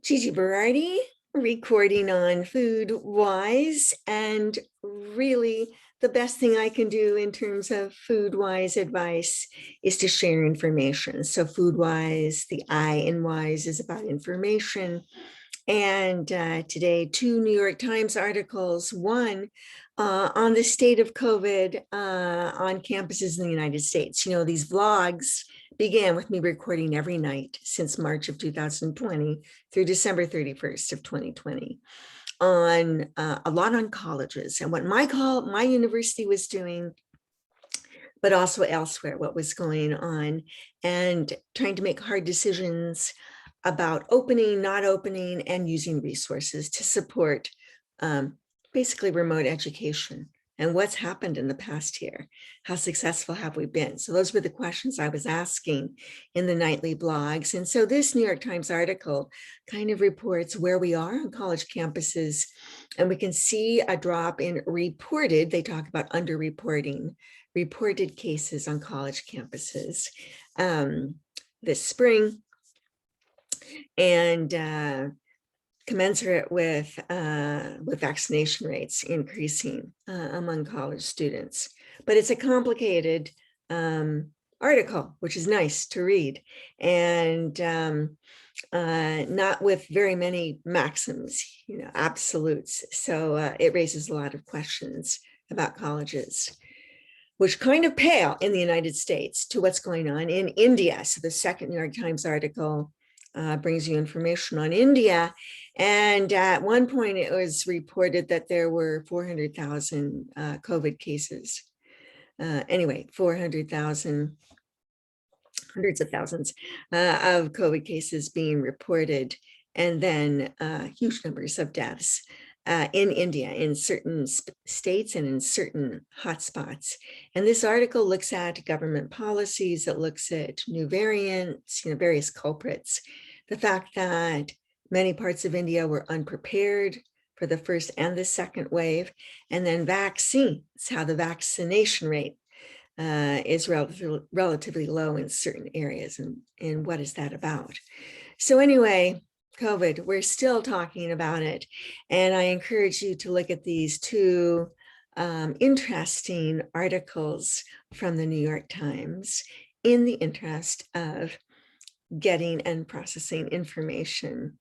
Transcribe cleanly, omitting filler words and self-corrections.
Gigi Berardi, recording on FoodWISE, and really the best thing I can do in terms of FoodWISE advice is to share information. So FoodWISE, the I in WISE is about information. And today, two New York Times articles, one on the state of COVID on campuses in the United States. You know, these vlogs began with me recording every night since March of 2020 through December 31st of 2020 on a lot on colleges and what my university was doing, but also elsewhere, what was going on, and trying to make hard decisions about opening, not opening, and using resources to support basically remote education. And what's happened in the past year? How successful have we been? So those were the questions I was asking in the nightly blogs. And so this New York Times article kind of reports where we are on college campuses. And we can see a drop in reported, they talk about underreporting, reported cases on college campuses this spring. And commensurate with vaccination rates increasing among college students. But it's a complicated article, which is nice to read, and not with very many maxims, absolutes. So it raises a lot of questions about colleges, which kind of pale in the United States to what's going on in India. So the second New York Times article brings you information on India. And at one point it was reported that there were 400,000 COVID cases. Anyway, 400,000, hundreds of thousands of COVID cases being reported, and then huge numbers of deaths in India, in certain states and in certain hotspots. And this article looks at government policies, it looks at new variants, various culprits, the fact that many parts of India were unprepared for the first and the second wave, and then vaccines, how the vaccination rate is relatively low in certain areas, and what is that about? So anyway, COVID, we're still talking about it. And I encourage you to look at these two interesting articles from the New York Times in the interest of getting and processing information